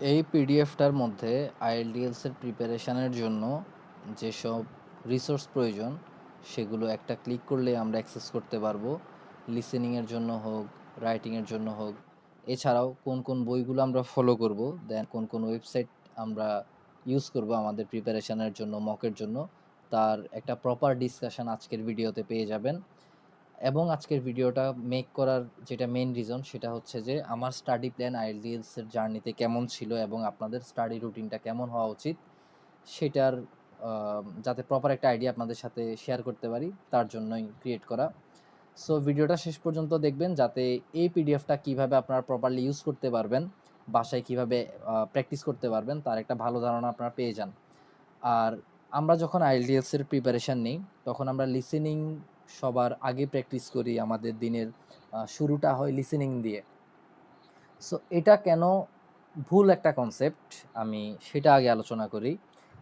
এই পিডিএফটার মধ্যে আইএলটিএলসের প্রিপারেশানের জন্য যেসব রিসোর্স প্রয়োজন সেগুলো একটা ক্লিক করলে আমরা অ্যাক্সেস করতে পারবো। লিসেনিংয়ের জন্য হোক, রাইটিংয়ের জন্য হোক, এছাড়াও কোন কোন বইগুলো আমরা ফলো করব, দেন কোন কোন ওয়েবসাইট আমরা ইউজ করব আমাদের প্রিপারেশানের জন্য, মকের জন্য, তার একটা প্রপার ডিসকাশন আজকের ভিডিওতে পেয়ে যাবেন। এবং আজকের ভিডিওটা মেক করার যেটা মেইন রিজন সেটা হচ্ছে যে আমার স্টাডি প্ল্যান আইএলটিএসের জার্নিতে কেমন ছিল এবং আপনাদের স্টাডি রুটিনটা কেমন হওয়া উচিত সেটার যাতে প্রপার একটা আইডিয়া আপনাদের সাথে শেয়ার করতে পারি তার জন্যই ক্রিয়েট করা। সো ভিডিওটা শেষ পর্যন্ত দেখবেন যাতে এই পিডিএফটা কিভাবে আপনারা প্রপারলি ইউজ করতে পারবেন, বাসায় কিভাবে প্র্যাকটিস করতে পারবেন তার একটা ভালো ধারণা আপনারা পেয়ে যান। আর আমরা যখন আইএলটিএস এর প্রিপারেশন নিই তখন আমরা লিসেনিং সবার আগে প্র্যাকটিস করি, আমাদের দিনের শুরুটা হয় লিসেনিং দিয়ে। সো এটা কেন ভুল একটা কনসেপ্ট আমি সেটা আগে আলোচনা করি।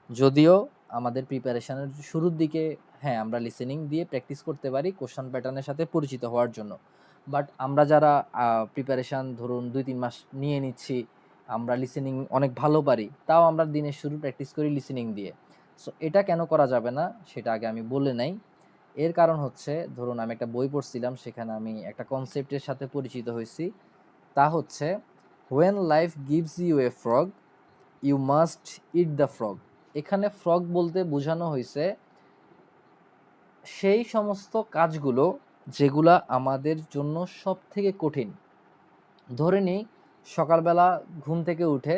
যদিও আমাদের প্রিপারেশনের শুরুর দিকে হ্যাঁ আমরা লিসেনিং দিয়ে প্র্যাকটিস করতে পারি কোশ্চেন প্যাটার্নের সাথে পরিচিত হওয়ার জন্য, বাট আমরা যারা প্রিপারেশান ধরুন 2-3 মাস নিয়ে নিচ্ছি, আমরা লিসেনিং অনেক ভালো পারি, তাও আমরা দিনের শুরু প্র্যাকটিস করি লিসেনিং দিয়ে। সো এটা কেন করা যাবে না সেটা আগে আমি বলে নেই। এর কারণ হচ্ছে ধরুন আমি একটা বই পড়ছিলাম, সেখানে আমি একটা কনসেপ্টের সাথে পরিচিত হয়েছি, তা হচ্ছে when life gives you a frog you must eat the frog. এখানে ফ্রগ বলতে বোঝানো হয়েছে সেই সমস্ত কাজগুলো যেগুলা আমাদের জন্য সব থেকে কঠিন। ধরে নিই সকালবেলা ঘুম থেকে উঠে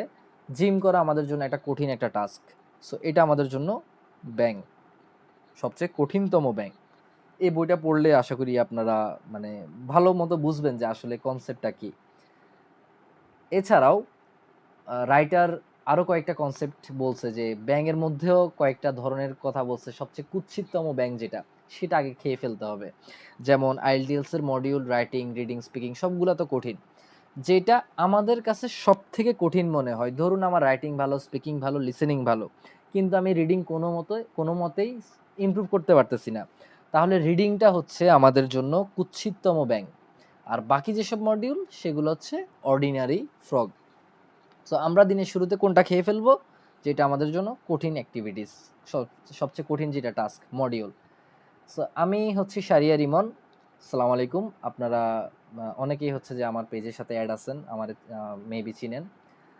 জিম করা আমাদের জন্য একটা কঠিন একটা টাস্ক। সো এটা আমাদের জন্য ব্যাং, সবচেয়ে কঠিনতম ব্যাং। এই বইটা পড়লে আশা করি আপনারা মানে ভালো মতো বুঝবেন যে আসলে কনসেপ্টটা কি। এছাড়াও রাইটার আরও কয়েকটা কনসেপ্ট বলছে যে ব্যাঙের মধ্যেও কয়েকটা ধরনের কথা বলছে, সবচেয়ে কুৎসিততম ব্যাঙ যেটা সেটা আগে খেয়ে ফেলতে হবে। যেমন আইএলটিএলস এর মডিউল রাইটিং, রিডিং, স্পিকিং সবগুলো তো কঠিন। যেটা আমাদের কাছে সব থেকে কঠিন মনে হয়, ধরুন আমার রাইটিং ভালো, স্পিকিং ভালো, লিসেনিং ভালো, কিন্তু আমি রিডিং কোনো মতেই ইমপ্রুভ করতে পারতেছি না, তাহলে রিডিংটা হচ্ছে আমাদের জন্য কুৎসিততম ব্যাঙ। আর বাকি যেসব মডিউল সেগুলো হচ্ছে অর্ডিনারি ফ্রগ। সো আমরা দিনের শুরুতে কোনটা খেয়ে ফেলবো, যেটা আমাদের জন্য কঠিন অ্যাক্টিভিটিস, সবচেয়ে কঠিন যেটা টাস্ক মডিউল। সো আমি হচ্ছি শারিয়া রিমন। আসসালামু আলাইকুম। আপনারা অনেকেই হচ্ছে যে আমার পেজের সাথে অ্যাড আছেন, আমার মেবি চিনেন।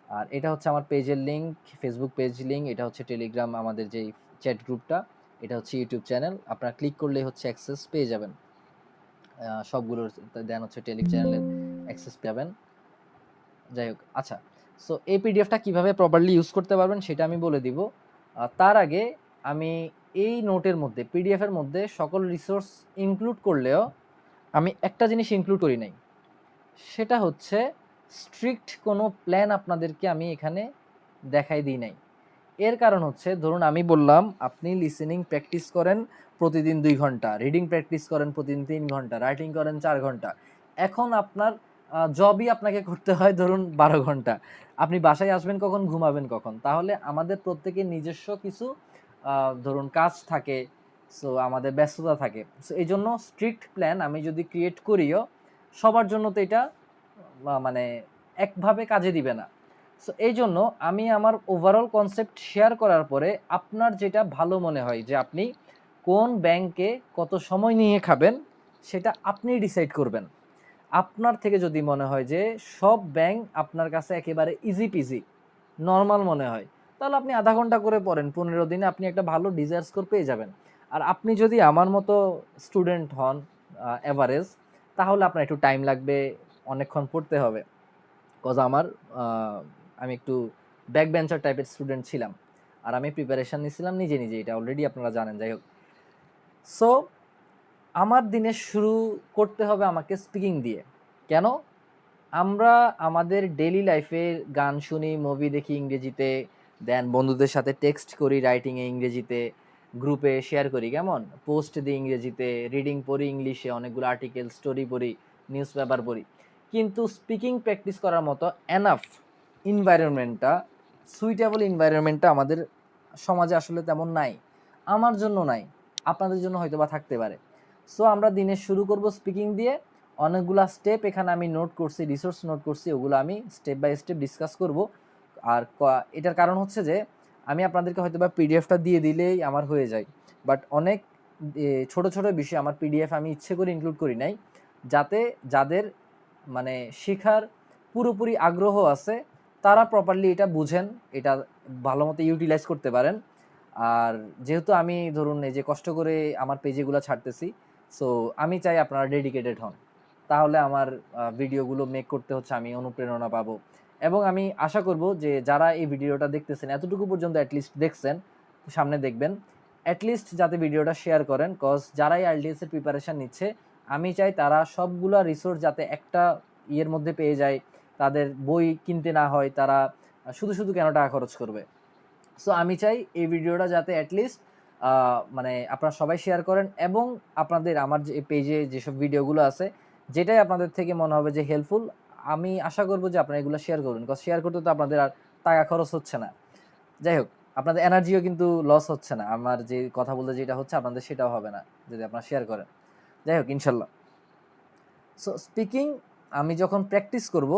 আর এটা হচ্ছে আমার পেজের লিঙ্ক, ফেসবুক পেজ লিঙ্ক, এটা হচ্ছে টেলিগ্রাম আমাদের যেই চ্যাট গ্রুপটা, এটা হচ্ছে ইউটিউব চ্যানেল। আপনারা ক্লিক করলেই হচ্ছে অ্যাক্সেস পেয়ে যাবেন সবগুলোর। দেন হচ্ছে টেলিগ্রাম চ্যানেলের অ্যাক্সেস পাবেন। যাই হোক, আচ্ছা। সো এই পিডিএফটা কিভাবে প্রপারলি ইউজ করতে পারবেন সেটা আমি বলে দিব। তার আগে আমি এই নোটের মধ্যে, পিডিএফ এর মধ্যে সকল রিসোর্স ইনক্লুড করলেও আমি একটা জিনিস ইনক্লুড করি নাই, সেটা হচ্ছে স্ট্রিক্ট কোনো প্ল্যান আপনাদেরকে আমি এখানে দেখাই দিই নাই। এর কারণ হচ্ছে ধরুন আমি বললাম আপনি লিসেনিং প্র্যাকটিস করেন প্রতিদিন 2 ঘন্টা, রিডিং প্র্যাকটিস করেন প্রতিদিন 3 ঘন্টা, রাইটিং করেন 4 ঘন্টা। এখন আপনার জবই আপনাকে করতে হয় ধরুন 12 ঘন্টা। আপনি বাসায় আসবেন কখন, ঘুমাবেন কখন? তাহলে আমাদের প্রত্যেকের নিজস্ব কিছু ধরুন কাজ থাকে, সো আমাদের ব্যস্ততা থাকে। সো এই জন্য স্ট্রিক্ট প্ল্যান আমি যদি ক্রিয়েট করিও সবার জন্য তো এটা মানে একভাবে কাজে দিবে না। সো এই জন্য আমি আমার ওভারঅল কনসেপ্ট শেয়ার করার পরে আপনার যেটা ভালো মনে হয় যে আপনি কোন ব্যাংকে কত সময় নিয়ে খাবেন সেটা আপনি ডিসাইড করবেন। আপনার থেকে যদি মনে হয় যে সব ব্যাংক আপনার কাছে একেবারে ইজি পিজি নর্মাল মনে হয়, তাহলে আপনি আধা ঘন্টা করে পড়েন, 15 দিনে আপনি একটা ভালো ডিজায়ার স্কোর পেয়ে যাবেন। আর আপনি যদি আমার মতো স্টুডেন্ট হন অ্যাভারেজ, তাহলে আপনার একটু টাইম লাগবে, অনেকক্ষণ পড়তে হবে। কজ আমার আমি একটু ব্যাক বেঞ্চার টাইপের স্টুডেন্ট ছিলাম, আর আমি প্রিপারেশান নিয়েছিলাম নিজে নিজে, এটা অলরেডি আপনারা জানেন। যাই হোক, সো আমার দিনের শুরু করতে হবে আমাকে স্পিকিং দিয়ে। কেন? আমরা আমাদের ডেইলি লাইফে গান শুনি, মুভি দেখি ইংরেজিতে, দেন বন্ধুদের সাথে টেক্সট করি রাইটিংয়ে ইংরেজিতে, গ্রুপে শেয়ার করি, কেমন পোস্ট দিই ইংরেজিতে, রিডিং পড়ি ইংলিশে, অনেকগুলো আর্টিকেল, স্টোরি পড়ি, নিউজ পেপার পড়ি। কিন্তু স্পিকিং প্র্যাকটিস করার মতো এনাফ এনভায়রনমেন্টটা, সুইটেবল এনভায়রনমেন্টটা আমাদের সমাজে আসলে তেমন নাই। আমার জন্য নাই, আপনাদের জন্য হয়তো বা থাকতে পারে। সো আমরা দিনের শুরু করব স্পিকিং দিয়ে। অনেকগুলা স্টেপ এখানে আমি নোট করছি, রিসোর্স নোট করছি, ওগুলো আমি স্টেপ বাই স্টেপ ডিসকাস করব। আর এটার কারণ হচ্ছে যে আমি আপনাদেরকে হয়তো বা পিডিএফটা দিয়ে দিলেই আমার হয়ে যায়, বাট অনেক ছোট ছোট বিষয় আমার পিডিএফ আমি ইচ্ছে করে ইনক্লুড করি নাই, যাতে যাদের মানে শেখার পুরোপুরি আগ্রহ আছে তারা প্রপারলি এটা বুঝেন, এটা ভালো মতো ইউটিলাইজ করতে পারেন। আর যেহেতু আমি ধরুন এই যে কষ্ট করে আমার পেজেগুলো ছাড়তেছি, সো আমি চাই আপনারা ডেডিকেটেড হন, তাহলে আমার ভিডিওগুলো মেক করতে হচ্ছে আমি অনুপ্রেরণা পাবো। এবং আমি আশা করব যে যারা এই ভিডিওটা দেখতেছেন এতটুকু পর্যন্ত অ্যাটলিস্ট দেখছেন, সামনে দেখবেন, অ্যাটলিস্ট যাতে ভিডিওটা শেয়ার করেন, কজ যারাই আইএলটিএস এর প্রিপারেশন নিচ্ছে আমি চাই তারা সবগুলা রিসোর্স যাতে একটা ইয়ের মধ্যে পেয়ে যায়, তাদের বই কিনতে না হয়, তারা শুধু শুধু কেন টাকা খরচ করবে। সো আমি চাই এই ভিডিওটা যাতে অ্যাটলিস্ট মানে আপনারা সবাই শেয়ার করেন, এবং আপনাদের আমার যে পেজে যেসব ভিডিওগুলো আছে যেটাই আপনাদের থেকে মনে হবে যে হেল্পফুল, আমি আশা করব যে আপনারা এগুলো শেয়ার করবেন, কজ শেয়ার করতে তো আপনাদের আর টাকা খরচ হচ্ছে না। যাই হোক, আপনাদের এনার্জিও কিন্তু লস হচ্ছে না, আমার যে কথা বলতে যেটা হচ্ছে আপনাদের সেটাও হবে না যদি আপনারা শেয়ার করেন। যাই হোক, ইনশাল্লাহ। সো স্পিকিং আমি যখন প্র্যাকটিস করব,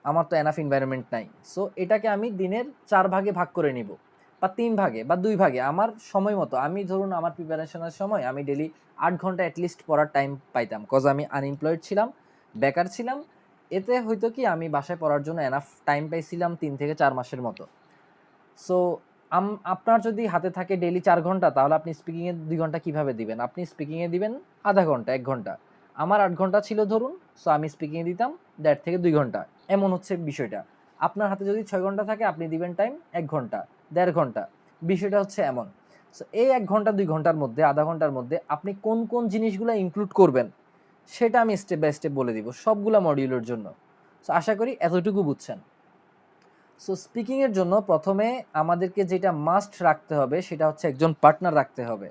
আমার তো এনাফ এনভায়রনমেন্ট নাই, সো এটাকে আমি দিনের 4 ভাগে ভাগ করে নিব, বা 3 ভাগে বা 2 ভাগে আমার সময় মতো। আমি ধরুন আমার প্রিপারেশনের সময় আমি ডেলি 8 ঘন্টা অ্যাটলিস্ট পড়ার টাইম পাইতাম, কজ আমি আনএমপ্লয়েড ছিলাম, বেকার ছিলাম। এতে হয়তো কি আমি বাসায় পড়ার জন্য এনাফ টাইম পাইছিলাম 3 থেকে 4 মাসের মতো। সো আপনার যদি হাতে থাকে ডেইলি 4 ঘন্টা, তাহলে আপনি স্পিকিংয়ে 2 ঘন্টা কিভাবে দিবেন? আপনি স্পিকিংয়ে দিবেন আধা ঘন্টা, 1 ঘন্টা। আমার 8 ঘন্টা ছিল ধরুন, সো আমি স্পিকিংয়ে দিতাম 1.5 থেকে 2 ঘন্টা। এমন হচ্ছে বিষয়টা। আপনার হাতে যদি 6 ঘন্টা থাকে আপনি দিবেন টাইম 1 ঘন্টা, 1.5 ঘন্টা। বিষয়টা হচ্ছে এমন। সো এই 1 ঘন্টা 2 ঘন্টার মধ্যে, আধা ঘন্টার মধ্যে আপনি কোন কোন জিনিসগুলো ইনক্লুড করবেন সেটা আমি স্টেপ বাই স্টেপ বলে দিব সবগুলা মডিউলের জন্য। সো আশা করি এতটুকু বুঝছেন। সো স্পিকিংয়ের জন্য প্রথমে আমাদেরকে যেটা মাস্ট রাখতে হবে সেটা হচ্ছে একজন পার্টনার রাখতে হবে।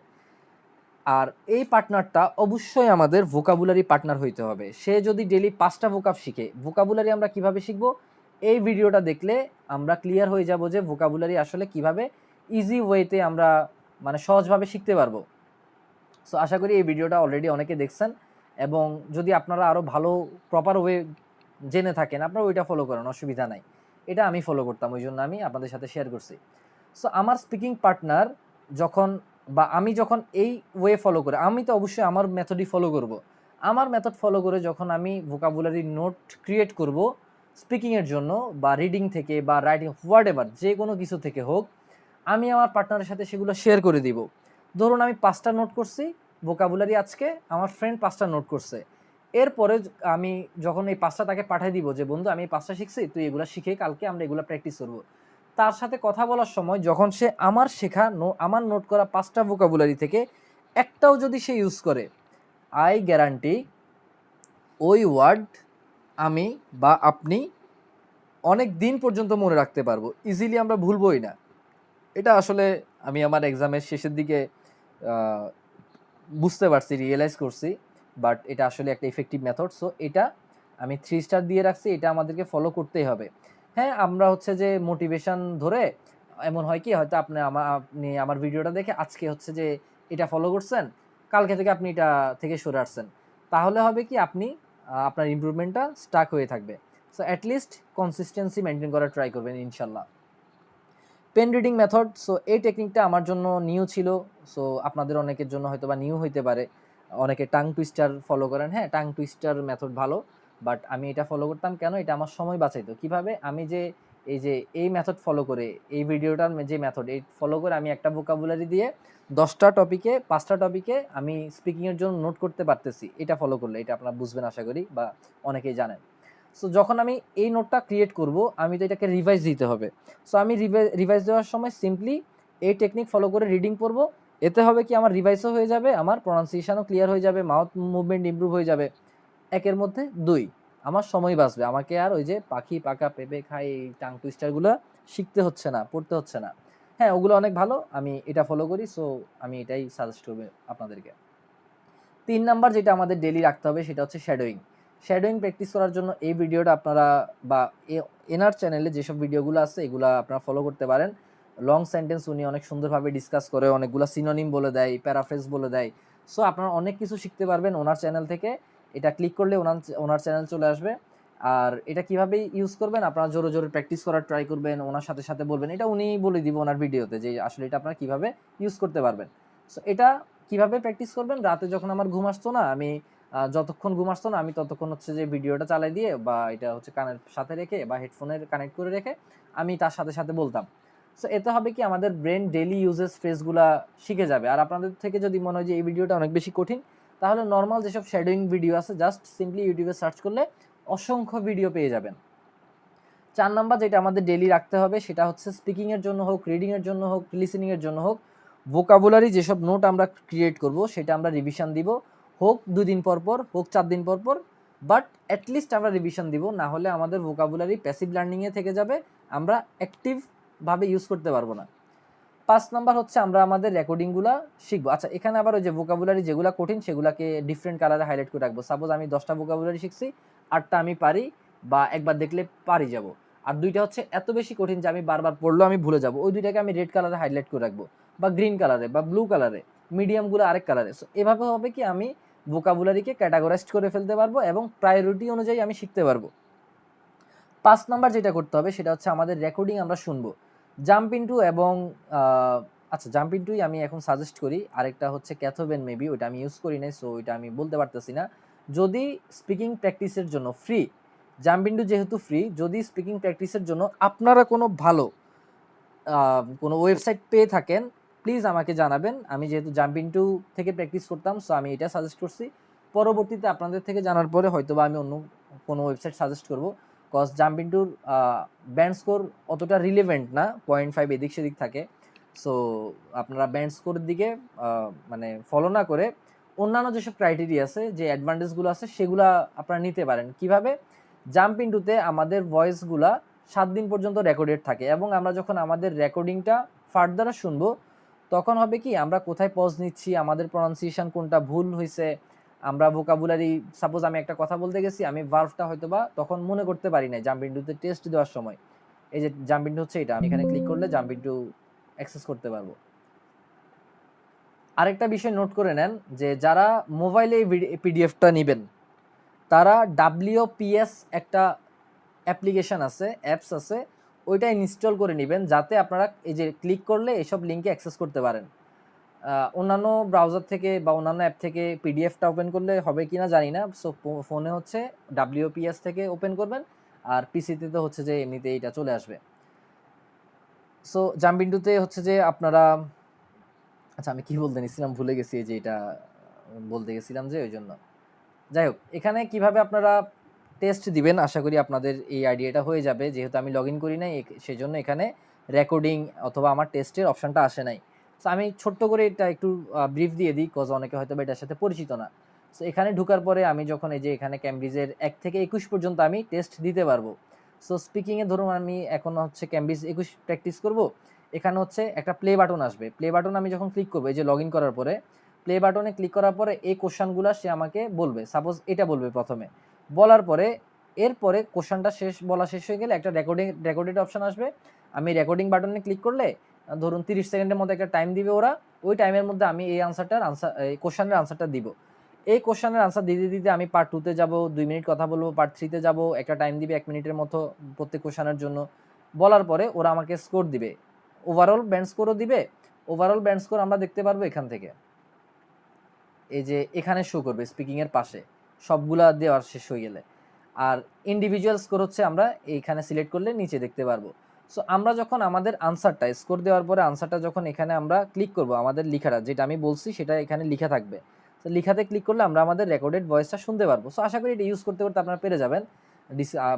আর এই পার্টনারটা অবশ্যই আমাদের ভোকাবুলারি পার্টনার হইতে হবে। সে যদি ডেইলি 5টা ভোকাব শিখে, ভোকাবুলারি আমরা কিভাবে শিখবো? এই ভিডিওটা দেখলে আমরা ক্লিয়ার হয়ে যাব যে ভোকাবুলারি আসলে কিভাবে ইজি ওয়েতে আমরা মানে সহজভাবে শিখতে পারবো। সো আশা করি এই ভিডিওটা অলরেডি অনেকে দেখছেন, এবং যদি আপনারা আরও ভালো প্রপার ওয়ে জেনে থাকেন আপনারা ওইটা ফলো করেন, অসুবিধা নাই। এটা আমি ফলো করতাম, ওই জন্য আমি আপনাদের সাথে শেয়ার করছি। সো আমার স্পিকিং পার্টনার যখন, বা আমি যখন এই ওয়ে ফলো করে, আমি তো অবশ্যই আমার মেথডই ফলো করব। আমার মেথড ফলো করে যখন আমি ভোকাবুলারি নোট ক্রিয়েট করব স্পিকিংয়ের জন্য, বা রিডিং থেকে বা রাইটিং, হোয়াট এভার, যে কোনো কিছু থেকে হোক, আমি আমার পার্টনারের সাথে সেগুলো শেয়ার করে দিব। ধরুন আমি 5টা নোট করছি ভোকাবুলারি, আজকে আমার ফ্রেন্ড 5টা নোট করছে। এরপরে আমি যখন এই 5টা তাকে পাঠিয়ে দিব যে বন্ধু আমি এই 5টা শিখছি, তুই এগুলো শিখে কালকে আমরা এগুলো প্র্যাকটিস করব। তার সাথে কথা বলার সময় যখন সে আমার শেখা আমার নোট করা 5টা ভোকাবুলারি থেকে একটাও যদি সে ইউজ করে, আই গ্যারান্টি ওই ওয়ার্ড আমি বা আপনি অনেক দিন পর্যন্ত মনে রাখতে পারবো, ইজিলি আমরা ভুলবই না। এটা আসলে আমি আমার এক্সামের শেষের দিকে বুঝতে পারছি, রিয়েলাইজ করছি, বাট এটা আসলে একটা ইফেক্টিভ মেথড। সো এটা আমি 3 স্টার দিয়ে রাখছি, এটা আমাদেরকে ফলো করতেই হবে। হ্যাঁ, আমরা হচ্ছে যে মোটিভেশন ধরে, এমন হয় কি হয়তো আপনি আমার ভিডিওটা দেখে আজকে হচ্ছে যে এটা ফলো করছেন, কালকে থেকে আপনি এটা থেকে সরে আসছেন, তাহলে হবে কি আপনি আপনার ইমপ্রুভমেন্টটা স্টাক হয়ে থাকবে। সো অ্যাটলিস্ট কনসিস্টেন্সি মেনটেন করার ট্রাই করবেন ইনশাল্লাহ। পেন রিডিং মেথড, সো এই টেকনিকটা আমার জন্য নিউ ছিল, সো আপনাদের অনেকের জন্য হয়তো বা নিউ হইতে পারে। অনেকে টাং টুইস্টার ফলো করেন, হ্যাঁ টাং টুইস্টার মেথড ভালো, বাট আমি এটা ফলো করতাম কেন? এটা আমার সময় বাঁচাইতো। কিভাবে? আমি যে এই মেথড ফলো করে, এই ভিডিওটার যে মেথড এই ফলো করে আমি একটা ভোকাবুলারি দিয়ে 10টা টপিকে 5টা টপিকে আমি স্পিকিংয়ের জন্য নোট করতে পারতেছি, এটা ফলো করলে। এটা আপনারা বুঝবেন আশা করি, বা অনেকেই জানেন। সো যখন আমি এই নোটটা ক্রিয়েট করব, আমি তো এটাকে রিভাইজ দিতে হবে। সো আমি রিভাইজ দেওয়ার সময় সিম্পলি এই টেকনিক ফলো করে রিডিং পড়ব। এতে হবে কি আমার রিভাইজও হয়ে যাবে, আমার প্রনাউন্সিয়েশনও ক্লিয়ার হয়ে যাবে, মাউথ মুভমেন্ট ইমপ্রুভ হয়ে যাবে। একের মধ্যে 2, আমার সময় বাঁচবে, আমাকে আর ওই যে পাখি পাকা পেঁপে খায় এই টাং টুইস্টারগুলো শিখতে হচ্ছে না, পড়তে হচ্ছে না। হ্যাঁ, ওগুলো অনেক ভালো, আমি এটা ফলো করি, সো আমি এটাই সাজেস্ট করবো আপনাদেরকে। 3 নাম্বার যেটা আমাদের ডেইলি রাখতে হবে সেটা হচ্ছে শ্যাডোয়িং। শ্যাডোয়িং প্র্যাকটিস করার জন্য এই ভিডিওটা আপনারা, বা এনার চ্যানেলে যেসব ভিডিওগুলো আছে এগুলো আপনারা ফলো করতে পারেন। লং সেন্টেন্স উনি অনেক সুন্দরভাবে ডিসকাস করে, অনেকগুলো সিনোনিম বলে দেয়, প্যারাফ্রেজ বলে দেয়। সো আপনারা অনেক কিছু শিখতে পারবেন ওনার চ্যানেল থেকে। এটা ক্লিক করলে ওনার চ্যানেল চলে আসবে। আর এটা কিভাবে ইউজ করবেন, আপনারা জোরে জোরে প্র্যাকটিস করার ট্রাই করবেন, ওনার সাথে সাথে বলবেন, এটা উনি বলে দিব ওনার ভিডিওতে যে আসলে এটা আপনারা কিভাবে ইউজ করতে পারবেন। সো এটা কিভাবে প্র্যাকটিস করবেন, রাতে যখন আমার ঘুম আসতো না, আমি যতক্ষণ ঘুম আসতো না আমি ততক্ষণ হচ্ছে যে ভিডিওটা চালাই দিয়ে বা এটা হচ্ছে কানের সাথে রেখে বা হেডফোনের কানেক্ট করে রেখে আমি তার সাথে সাথে বলতাম। সো এতে হবে কি আমাদের ব্রেন ডেইলি ইউজেস ফ্রেজগুলা শিখে যাবে। আর আপনাদের থেকে যদি মনে হয় যে এই ভিডিওটা অনেক বেশি কঠিন, তাহলে নর্মাল যেসব শ্যাডোয়িং ভিডিও আছে জাস্ট সিম্পলি ইউটিউবে সার্চ করলে অসংখ্য ভিডিও পেয়ে যাবেন। 4 নাম্বার যেটা আমাদের ডেইলি রাখতে হবে সেটা হচ্ছে স্পিকিংয়ের জন্য হোক, রিডিংয়ের জন্য হোক, লিসেনিংয়ের জন্য হোক, ভোকাবুলারি যেসব নোট আমরা ক্রিয়েট করব সেটা আমরা রিভিশন দিব, হোক 2 দিন পর পর, হোক 4 দিন পর পর, বাট অ্যাটলিস্ট আমরা রিভিশন দিব। না হলে আমাদের ভোকাবুলারি প্যাসিভ লার্নিংয়ে থেকে যাবে, আমরা অ্যাক্টিভভাবে ইউজ করতে পারবো না। 5 নাম্বার হচ্ছে আমরা আমাদের রেকর্ডিংগুলা শিখবো। আচ্ছা, এখানে আবার ওই যে ভোকাবুলারি যেগুলা কঠিন সেগুলাকে ডিফারেন্ট কালারে হাইলাইট করে রাখবো। সাপোজ আমি 10টা ভোকাবুলারি শিখছি, 8টা আমি পারি বা একবার দেখলে পারি যাব, আর 2টা হচ্ছে এত বেশি কঠিন যে আমি বারবার পড়লেও আমি ভুলে যাব, ওই 2টাকে আমি রেড কালারে হাইলাইট করে রাখবো বা গ্রিন কালারে বা ব্লু কালারে, মিডিয়ামগুলো আরেক কালারে। সো এভাবে হবে কি আমি ভোকাবুলারিকে ক্যাটাগরাইজড করে ফেলতে পারবো এবং প্রায়োরিটি অনুযায়ী আমি শিখতে পারবো। 5 নাম্বার যেটা করতে হবে সেটা হচ্ছে আমাদের রেকর্ডিং আমরা শুনবো। জাম্প ইনটু এবং আচ্ছা, জাম্প ইনটুই আমি এখন সাজেস্ট করি। আরেকটা হচ্ছে ক্যাথোবেন মেবি, ওইটা আমি ইউজ করি নাই, সো ওইটা আমি বলতে পারতেছি না। যদি স্পিকিং প্র্যাকটিসের জন্য ফ্রি, জাম্প ইনটু যেহেতু ফ্রি, যদি স্পিকিং প্র্যাকটিসের জন্য আপনারা কোনো ভালো কোনো ওয়েবসাইট পেয়ে থাকেন প্লিজ আমাকে জানাবেন। আমি যেহেতু জাম্প ইনটু থেকে প্র্যাকটিস করতাম, সো আমি এটা সাজেস্ট করছি। পরবর্তীতে আপনাদের থেকে জানার পরে হয়তোবা আমি অন্য কোনো ওয়েবসাইট সাজেস্ট করব, কজ জাম্প ইনটুর ব্যান্ড স্কোর অতটা রিলেভেন্ট না, 0.5 এদিক সেদিক থাকে। সো আপনারা ব্যান্ড স্কোরের দিকে মানে ফলো না করে অন্যান্য যেসব ক্রাইটেরিয়া আছে, যে অ্যাডভান্টেজগুলো আছে সেগুলো আপনারা নিতে পারেন। কিভাবে? জাম্প ইনটুতে আমাদের ভয়েসগুলা 7 দিন পর্যন্ত রেকর্ডেড থাকে এবং আমরা যখন আমাদের রেকর্ডিংটা ফার্দার শুনবো তখন হবে কি আমরা কোথায় পজ নিচ্ছি, আমাদের প্রনাউন্সিয়েশন কোনটা ভুল হয়েছে, আমরা ভোকাবুলারি, সাপোজ আমি একটা কথা বলতে গেছি, আমি ভার্বটা হয়তোবা তখন মনে করতে পারি না জাম্প ইনটুতে টেস্ট দেওয়ার সময়। এই যে জাম্প ইনটু হচ্ছে এটা, আমি এখানে ক্লিক করলে জাম্প ইনটু অ্যাক্সেস করতে পারবো। আরেকটা বিষয় নোট করে নেন যে যারা মোবাইলে পিডিএফটা নেবেন তারা WPS একটা অ্যাপ্লিকেশন আছে, অ্যাপস আছে, ওইটা ইনস্টল করে নেবেন যাতে আপনারা এই যে ক্লিক করলে এসব লিঙ্কে অ্যাক্সেস করতে পারেন। অন্যান্য ব্রাউজার থেকে বা অন্যান্য অ্যাপ থেকে পিডিএফটা ওপেন করলে হবে কি না জানি না। সো ফোনে হচ্ছে WPS থেকে ওপেন করবেন, আর পিসিতে তো হচ্ছে যে এমনিতে এটা চলে আসবে। সো জাম্পিন্টুতে হচ্ছে যে আপনারা, আচ্ছা আমি কি বলতে নিছিলাম ভুলে গেছি, যে এটা বলতে গেছিলাম যে ওই জন্য। যাই হোক, এখানে কিভাবে আপনারা টেস্ট দিবেন আশা করি আপনাদের এই আইডিয়াটা হয়ে যাবে। যেহেতু আমি লগ ইন করি নাই সেজন্য এখানে রেকর্ডিং অথবা আমার টেস্টের অপশানটা আসে নাই। সো আমি ছোট্ট করে এটা একটু ব্রিফ দিয়ে দিই, কজ অনেকে হয়তো বা এটার সাথে পরিচিত না। সো এখানে ঢোকার পরে আমি যখন এই যে এখানে ক্যামব্রিজের 1 থেকে 21 পর্যন্ত আমি টেস্ট দিতে পারবো। সো স্পিকিংয়ে ধরুন আমি এখন হচ্ছে ক্যামব্রিজ 21 প্র্যাকটিস করব, এখানে হচ্ছে একটা প্লে বাটন আসবে। প্লে বাটন আমি যখন ক্লিক করবো, এই যে লগ ইন করার পরে প্লে বাটনে ক্লিক করার পরে এই কোশ্চানগুলো সে আমাকে বলবে। সাপোজ এটা বলবে প্রথমে, বলার পরে এরপরে কোশ্চানটা বলা শেষ হয়ে গেলে একটা রেকর্ডেড অপশন আসবে। আমি রেকর্ডিং বাটনে ক্লিক করলে ধরুন 30 সেকেন্ডের মধ্যে একটা টাইম দিবে ওরা, ওই টাইমের মধ্যে আমি এই এই কোশ্চানের আনসারটা দিব। এই কোশ্চানের আনসার দিতে দিতে আমি পার্ট 2তে যাব, 2 মিনিট কথা বলবো, পার্ট 3তে যাব, একটা টাইম দিবে 1 মিনিটের মতো প্রত্যেক কোশ্চানের জন্য। বলার পরে ওরা আমাকে স্কোর দিবে, ওভারঅল ব্যান্ড স্কোরও দিবে। ওভারঅল ব্যান্ড স্কোর আমরা দেখতে পারবো এখান থেকে, এই যে এখানে শো করবে স্পিকিংয়ের পাশে সবগুলা দেওয়ার শেষ হয়ে গেলে। আর ইন্ডিভিজুয়াল স্কোর হচ্ছে আমরা এইখানে সিলেক্ট করলে নিচে দেখতে পারবো। সো আমরা যখন আমাদের আনসারটা স্কোর দেওয়ার পরে আনসারটা যখন এখানে আমরা ক্লিক করব, আমাদের লিখাটা যেটা আমি বলছি সেটা এখানে লিখা থাকবে। তো লিখাতে ক্লিক করলে আমরা আমাদের রেকর্ডেড ভয়েসটা শুনতে পারবো। সো আশা করি এটা ইউজ করতে করতে আপনারা পেরে যাবেন।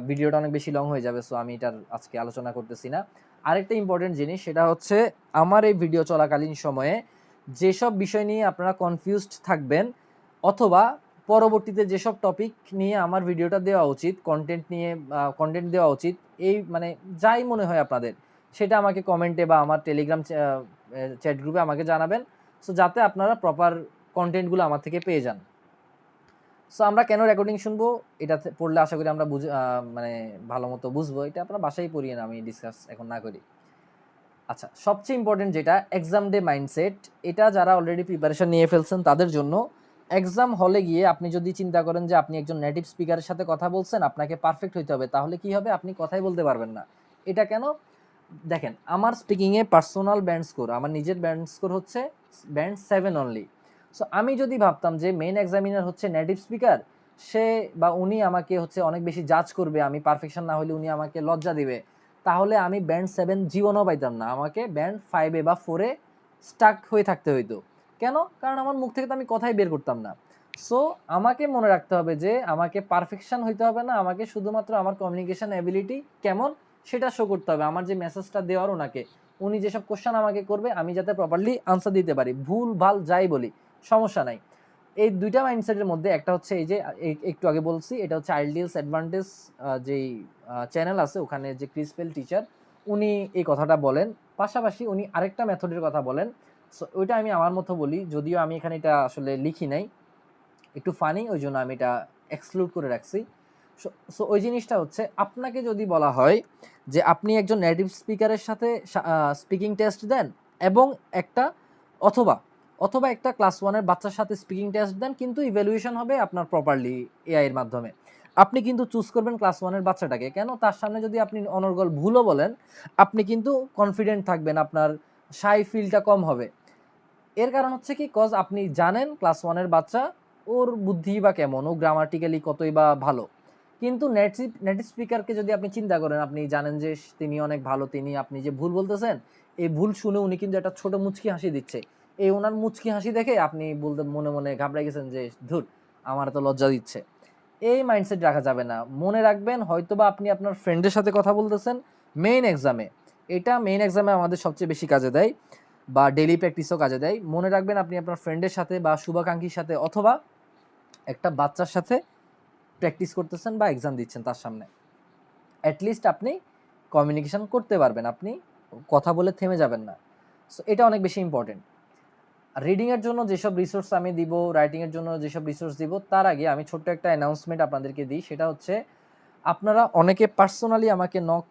ভিডিওটা অনেক বেশি লং হয়ে যাবে, সো আমি এটার আজকে আলোচনা করতেছি না। আরেকটা ইম্পর্টেন্ট জিনিস সেটা হচ্ছে আমার এই ভিডিও চলাকালীন সময়ে যেসব বিষয় নিয়ে আপনারা কনফিউজড থাকবেন অথবা পরবর্তীতে যেসব টপিক নিয়ে আমার ভিডিওটা দেওয়া উচিত, কন্টেন্ট দেওয়া উচিত, এই মানে যাই মনে হয় আপনাদের সেটা আমাকে কমেন্টে বা আমার টেলিগ্রাম চ্যাট গ্রুপে আমাকে জানাবেন, সো যাতে আপনারা প্রপার কন্টেন্টগুলো আমার থেকে পেয়ে যান। সো আমরা কেন রেকর্ডিং শুনবো এটা পড়লে আশা করি আমরা মানে ভালো মতো বুঝবো। এটা আপনারা বাসায় পড়িয়ে না, আমি ডিসকাস এখন না করি। আচ্ছা, সবচেয়ে ইম্পর্টেন্ট যেটা এক্সাম ডে মাইন্ডসেট, এটা যারা অলরেডি প্রিপারেশন নিয়ে ফেলছেন তাদের জন্য এক্সাম হলে গিয়ে আপনি যদি চিন্তা করেন যে আপনি একজন নেটিভ স্পিকারের সাথে কথা বলছেন, আপনাকে পারফেক্ট হইতে হবে, তাহলে কি হবে? আপনি কথাই বলতে পারবেন না। এটা কেন? দেখেন, আমার স্পিকিংয়ে পার্সোনাল ব্যান্ড স্কোর, আমার নিজের ব্যান্ড স্কোর হচ্ছে ব্যান্ড 7 অনলি। সো আমি যদি ভাবতাম যে মেইন এক্সামিনার হচ্ছে নেটিভ স্পিকার, সে বা উনি আমাকে হচ্ছে অনেক বেশি জাজ করবে, আমি পারফেকশন না হলে উনি আমাকে লজ্জা দিবে, তাহলে আমি ব্যান্ড 7 জীবনেও পাইতাম না। আমাকে ব্যান্ড 5 বা 4 স্টাক হয়ে থাকতে হইতো। কেন? কারণ আমার মুখ থেকে তো আমি কথাই বের করতাম না। সো আমাকে মনে রাখতে হবে যে আমাকে পারফেকশন হইতে হবে না, আমাকে শুধুমাত্র আমার কমিউনিকেশন এবিলিটি কেমন সেটা শো করতে হবে। আমার যে মেসেজটা দেওয়ার ওনাকে, উনি যেসব কোশ্চেন আমাকে করবে আমি যাতে প্রপারলি আনসার দিতে পারি, ভুল ভাল যাই বলি সমস্যা নাই। এই দুইটা মাইন্ডসেটের মধ্যে একটা হচ্ছে এই যে একটু আগে বলছি, এটা হচ্ছে আইএলটিএস অ্যাডভান্টেজ যেই চ্যানেল আছে ওখানে যে ক্রিসপেল টিচার, উনি এই কথাটা বলেন। পাশাপাশি উনি আরেকটা মেথডের কথা বলেন। সো ওইটা আমি আমার মতো বলি, যদিও আমি এখানে এটা আসলে লিখি নাই, একটু ফানি, ওই জন্য আমি এটা এক্সক্লুড করে রাখছি। সো ওই জিনিসটা হচ্ছে, আপনাকে যদি বলা হয় যে আপনি একজন নেটিভ স্পিকারের সাথে স্পিকিং টেস্ট দেন এবং একটা অথবা অথবা একটা ক্লাস 1 এর বাচ্চার সাথে স্পিকিং টেস্ট দেন, কিন্তু ইভ্যালুয়েশন হবে আপনার প্রপারলি এআই এর মাধ্যমে, আপনি কিন্তু চুজ করবেন ক্লাস 1 এর বাচ্চাটাকে। কেন? তার সামনে যদি আপনি অনর্গল ভুলও বলেন, আপনি কিন্তু কনফিডেন্ট থাকবেন, আপনার শাই ফিলটা কম হবে। এর কারণ হচ্ছে কি, কজ আপনি জানেন ক্লাস 1 এর বাচ্চা, ওর বুদ্ধি বা কেমন, ও গ্রামাটিক্যালি কতই বা ভালো। কিন্তু নেটিভ স্পিকারকে যদি আপনি চিন্তা করেন, আপনি জানেন যে তিনি অনেক ভালো, তিনি আপনি যে ভুল বলতেছেন, এই ভুল শুনে উনি কিন্তু একটা ছোট মুচকি হাসি দিচ্ছে। এই ওনার মুচকি হাসি দেখে আপনি বলতে মনে মনে ঘাবড়ে গেছেন যে ধুর, আমার তো লজ্জা দিচ্ছে। এই মাইন্ডসেট রাখা যাবে না। মনে রাখবেন, হয়তোবা আপনি আপনার ফ্রেন্ডের সাথে কথা বলতেছেন মেইন এক্সামে, এটা মেইন এক্সামে আমাদের সবচেয়ে বেশি কাজে দেয়, বা ডেইলি প্র্যাকটিসও কাজে দেয়। মনে রাখবেন, আপনি আপনার ফ্রেন্ডের সাথে বা শুভাকাঙ্ক্ষীর সাথে অথবা একটা বাচ্চার সাথে প্র্যাকটিস করতেছেন বা এক্সাম দিচ্ছেন তার সামনে। অ্যাটলিস্ট আপনি কমিউনিকেশন করতে পারবেন, আপনি কথা বলে থেমে যাবেন না। সো এটা অনেক বেশি ইম্পর্টেন্ট। রিডিংয়ের জন্য যেসব রিসোর্স আমি দিব, রাইটিংয়ের জন্য যেসব রিসোর্স দিব, তার আগে আমি ছোট্ট একটা অ্যানাউন্সমেন্ট আপনাদেরকে দিই। সেটা হচ্ছে, আপনারা অনেকে পার্সোনালি আমাকে নক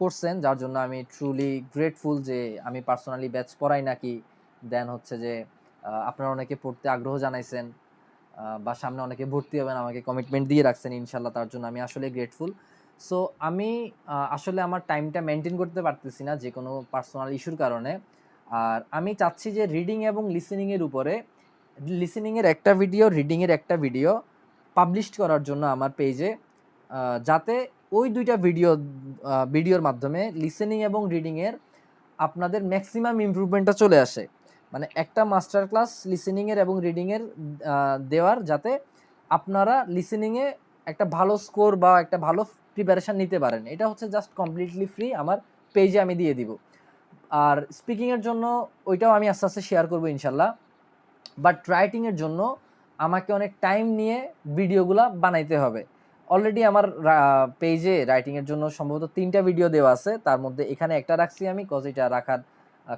করছেন, যার জন্য আমি ট্রুলি গ্রেটফুল যে আমি পার্সোনালি ব্যাচ পড়াই নাকি। দেন হচ্ছে যে আপনারা অনেকে পড়তে আগ্রহ জানাইছেন, বা সামনে অনেকে ভর্তি হবেন, আমাকে কমিটমেন্ট দিয়ে রাখছেন ইনশাল্লাহ, তার জন্য আমি আসলে গ্রেটফুল। সো আমি আসলে আমার টাইমটা মেনটেন করতে পারতেছি না যে কোনো পার্সোনাল ইস্যুর কারণে। আর আমি চাচ্ছি যে রিডিং এবং লিসেনিংয়ের উপরে, লিসেনিংয়ের একটা ভিডিও, রিডিংয়ের একটা ভিডিও পাবলিশ করার জন্য আমার পেজে, যাতে ওই দুইটা ভিডিওর মাধ্যমে লিসেনিং এবং রিডিংয়ের আপনাদের ম্যাক্সিমাম ইমপ্রুভমেন্টটা চলে আসে। মানে একটা মাস্টার ক্লাস লিসেনিংয়ের এবং রিডিংয়ের দেওয়ার, যাতে আপনারা লিসেনিংয়ে একটা ভালো স্কোর বা একটা ভালো প্রিপারেশান নিতে পারেন। এটা হচ্ছে জাস্ট কমপ্লিটলি ফ্রি, আমার পেজে আমি দিয়ে দিব। আর স্পিকিংয়ের জন্য ওইটাও আমি আস্তে আস্তে শেয়ার করবো ইনশাল্লাহ। বাট রাইটিংয়ের জন্য আমাকে অনেক টাইম নিয়ে ভিডিওগুলা বানাইতে হবে। অলরেডি আমার পেজে রাইটিংয়ের জন্য সম্ভবত 3টা ভিডিও দেওয়া আছে, তার মধ্যে এখানে একটা রাখছি আমি, কজ এটা রাখার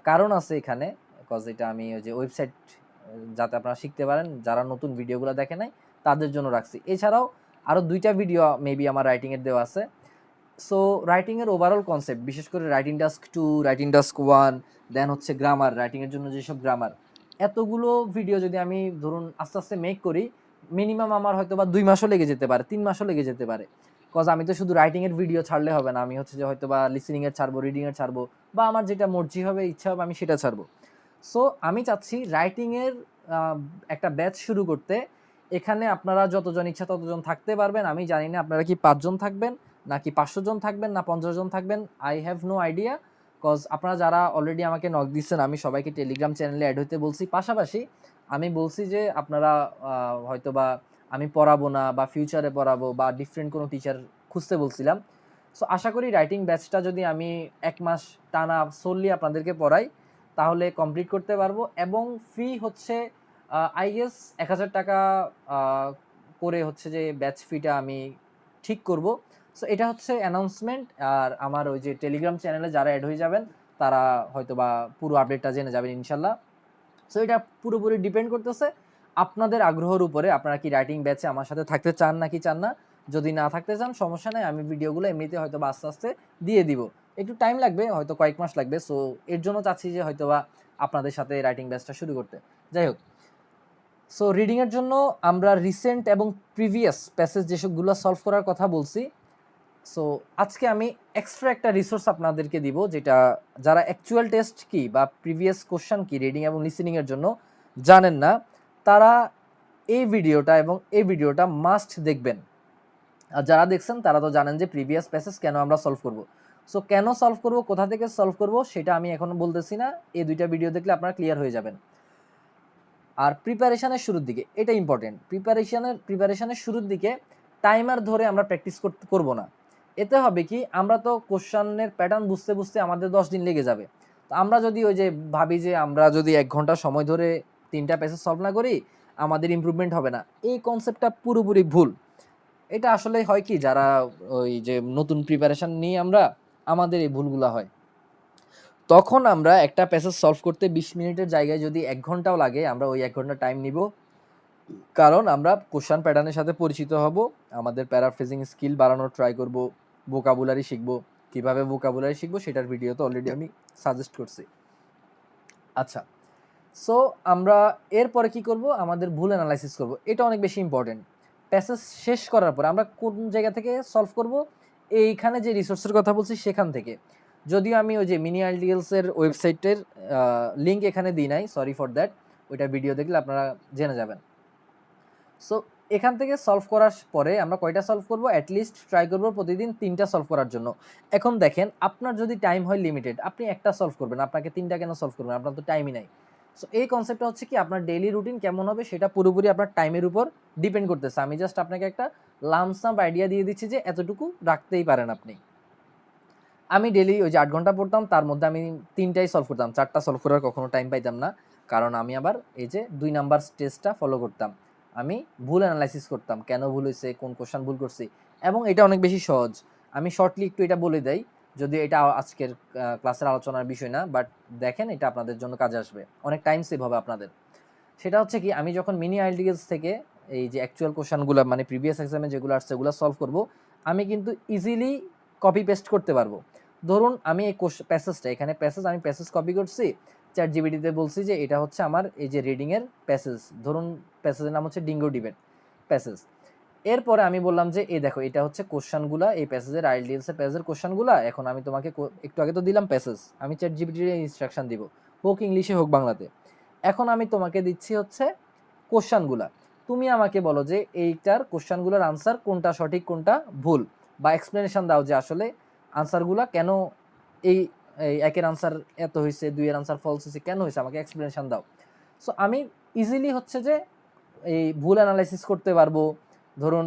কারণ আছে এখানে, কজ এটা আমি ওই যে ওয়েবসাইট, যাতে আপনারা শিখতে পারেন, যারা নতুন ভিডিওগুলো দেখে নাই তাদের জন্য রাখছি। এছাড়াও আরও 2টা ভিডিও মেবি আমার রাইটিংয়ের দেওয়া আছে। সো রাইটিংয়ের ওভারঅল কনসেপ্ট, বিশেষ করে রাইটিং টাস্ক 2, রাইটিং টাস্ক 1, দেন হচ্ছে গ্রামার, রাইটিংয়ের জন্য যেসব গ্রামার, এতগুলো ভিডিও যদি আমি ধরুন আস্তে আস্তে মেক করি, মিনিমাম আমার হয়তো বা 2 মাসও লেগে যেতে পারে, 3 মাসও লেগে যেতে পারে। কজ আমি তো শুধু রাইটিংয়ের ভিডিও ছাড়লে হবে না, আমি হচ্ছে যে হয়তো বা লিসেনিংয়ের ছাড়বো, রিডিংয়ের ছাড়বো, বা আমার যেটা মর্জি হবে, ইচ্ছা হবে, আমি সেটা ছাড়বো। সো আমি চাচ্ছি রাইটিংয়ের একটা ব্যাচ শুরু করতে। এখানে আপনারা যতজন ইচ্ছা ততজন থাকতে পারবেন। আমি জানি না আপনারা কি 5 জন থাকবেন, নাকি 500 জন থাকবেন, না 50 জন থাকবেন, I have no idea. Cause আপনারা যারা অলরেডি আমাকে নক দিচ্ছেন, আমি সবাইকে টেলিগ্রাম চ্যানেলে অ্যাড হইতে বলছি। পাশাপাশি আমি বলছি যে আপনারা হয়তোবা আমি পড়াবো না, বা ফিউচারে পড়াবো, বা ডিফারেন্ট কোনো টিচার খুঁজতে বলছিলাম। সো আশা করি রাইটিং ব্যাচটা যদি আমি 1 মাস টানা সোললি আপনাদেরকে পড়াই, তাহলে কমপ্লিট করতে পারবো। এবং ফি হচ্ছে আই গেস 1000 টাকা করে হচ্ছে যে ব্যাচ ফিটা আমি ঠিক করব। সো এটা হচ্ছে অ্যানাউন্সমেন্ট। আর আমার ওই যে টেলিগ্রাম চ্যানেলে যারা অ্যাড হয়ে যাবেন, তারা হয়তোবা পুরো আপডেটটা জেনে যাবেন ইনশাল্লাহ। সো এটা পুরোপুরি ডিপেন্ড করতেছে আপনাদের আগ্রহের উপরে, আপনারা কি রাইটিং ব্যাচে আমার সাথে থাকতে চান নাকি চান না। যদি না থাকতে চান, সমস্যা নেই, আমি ভিডিওগুলো এমনিতে হয়তো বা আস্তে আস্তে দিয়ে দিব। একটু টাইম লাগবে, হয়তো কয়েক মাস লাগবে। সো এর জন্য চাচ্ছি যে হয়তোবা আপনাদের সাথে রাইটিং ব্যাচটা শুরু করতে। যাই হোক, সো রিডিংয়ের জন্য আমরা রিসেন্ট এবং প্রিভিয়াস প্যাসেজ যেসবগুলো সলভ করার কথা বলছি, সো আজকে আমি এক্সট্রা একটা রিসোর্স আপনাদেরকে দিব, যেটা যারা অ্যাকচুয়াল টেস্ট কি বা প্রিভিয়াস কোশ্চেন কি রিডিং এবং লিসেনিংয়ের জন্য জানেন না, তারা এই ভিডিওটা এবং এই ভিডিওটা মাস্ট দেখবেন। আর যারা দেখছেন তারা তো জানেন যে প্রিভিয়াস প্যাসেজ কেন আমরা সলভ করব। সো কেন সলভ করব, কোথা থেকে সলভ করব, সেটা আমি এখন বলতেছি না, এই দুইটা ভিডিও দেখলে আপনারা ক্লিয়ার হয়ে যাবেন। আর প্রিপারেশনের শুরুর দিকে, এটা ইম্পর্টেন্ট, প্রিপারেশনের শুরুর দিকে টাইমার ধরে আমরা প্র্যাকটিস করব না। এতে হবে কি, আমরা তো কোশ্চেনের প্যাটার্ন বুঝতে বুঝতে আমাদের 10 দিন লেগে যাবে। তো আমরা যদি ওই যে ভাবি যে আমরা যদি 1 ঘন্টা সময় ধরে 3টা প্যাসেজ সলভ না করি আমাদের ইমপ্রুভমেন্ট হবে না, এই কনসেপ্টটা পুরোপুরি ভুল। এটা আসলে হয় কি, যারা ওই যে নতুন প্রিপারেশন নিয়ে আমাদের এই ভুলগুলো হয়। তখন আমরা একটা প্যাসেজ সলভ করতে 20 মিনিটের জায়গায় যদি 1 ঘন্টাও লাগে, আমরা ওই 1 ঘন্টা টাইম নিব, কারণ আমরা কোশ্চেন প্যাটার্নের সাথে পরিচিত হব, আমাদের প্যারাফ্রেজিং স্কিল বাড়ানোর ট্রাই করব, ভোকাবুলারি শিখব। কিভাবে ভোকাবুলারি শিখব সেটার ভিডিও তো অলরেডি আমি সাজেস্ট করছি। আচ্ছা, সো আমরা এরপরে কি করব, আমাদের ভুল অ্যানালাইসিস করব। এটা অনেক বেশি ইম্পর্টেন্ট। প্যাসেজ শেষ করার পর আমরা কোন জায়গা থেকে সলভ করব, এইখানে যে রিসোর্সের কথা বলছি সেখান থেকে। যদিও আমি ওই যে মিনি আইডিয়ালসের ওয়েবসাইটের লিঙ্ক এখানে দিই নাই, সরি ফর দ্যাট, ওইটা ভিডিও দেখলে আপনারা জেনে যাবেন। সো এখান থেকে সলভ করার পরে আমরা কয়টা সলভ করব, অ্যাটলিস্ট ট্রাই করব প্রতিদিন 3টা সলভ করার জন্য। এখন দেখেন, আপনার যদি টাইম হয় লিমিটেড, আপনি একটা সলভ করবেন, আপনাকে 3টা কেন সলভ করবেন, আপনার তো টাইমই নাই। সো এই কনসেপ্টটা হচ্ছে কি, আপনার ডেইলি রুটিন কেমন হবে সেটা পুরোপুরি আপনার টাইমের উপর ডিপেন্ড করতেছে। আমি জাস্ট আপনাকে একটা লামসাম্প আইডিয়া দিয়ে দিচ্ছি যে এতটুকু রাখতেই পারেন আপনি। আমি ডেইলি ওই যে 8 ঘন্টা পড়তাম, তার মধ্যে আমি 3টাই সলভ করতাম, 4টা সলভ করার কখনো টাইম পাইতাম না, কারণ আমি আবার এই যে 2 নাম্বার স্টেজটা ফলো করতাম। আমি ভুল অ্যানালাইসিস করতাম, কেন ভুল হয়েছে, কোন কোশ্চেন ভুল করছি, এবং এটা অনেক বেশি সহজ। আমি শর্টলি একটু এটা বলে দেই, যদিও এটা আজকের ক্লাসের আলোচনার বিষয় না, বাট দেখেন এটা আপনাদের জন্য কাজে আসবে, অনেক টাইম সেভ হবে আপনাদের। সেটা হচ্ছে কি, আমি যখন মিনি আইএলটিএস থেকে এই যে অ্যাকচুয়াল কোশ্চেনগুলো মানে প্রিভিয়াস এক্সামে যেগুলো আসছে সেগুলো সলভ করব, আমি কিন্তু ইজিলি কপি পেস্ট করতে পারবো। ধরুন আমি এই প্যাসেজটা, এখানে আমি প্যাসেজ কপি করছি, চ্যাট জিপিটিতে বলছি যে এটা হচ্ছে আমার এই যে রিডিংয়ের প্যাসেজ, ধরুন প্যাসেজের নাম হচ্ছে ডিঙ্গো ডিবেট প্যাসেজ। এরপরে আমি বললাম যে এই দেখো এটা হচ্ছে কোশ্চেনগুলা, এই প্যাসেজের আইএলটিএস এর প্যাসেজের কোশ্চেনগুলা, এখন আমি তোমাকে একটু আগে তো দিলাম প্যাসেজ, আমি চ্যাট জিপিটির ইনস্ট্রাকশন দিব, হোক ইংলিশে হোক বাংলাতে। এখন আমি তোমাকে দিচ্ছি হচ্ছে কোশ্চেনগুলা, তুমি আমাকে বলো যে এইটার কোশ্চেনগুলোর আনসার কোনটা সঠিক কোনটা ভুল, বা এক্সপ্লেনেশন দাও যে আসলে আনসারগুলা কেন এই একের আনসার এত হয়েছে, 2 এর আনসার ফলস হয়েছে, কেন হয়েছে, আমাকে এক্সপ্লেনেশন দাও। সো আমি ইজিলি হচ্ছে যে এই ভুল অ্যানালাইসিস করতে পারবো। ধরুন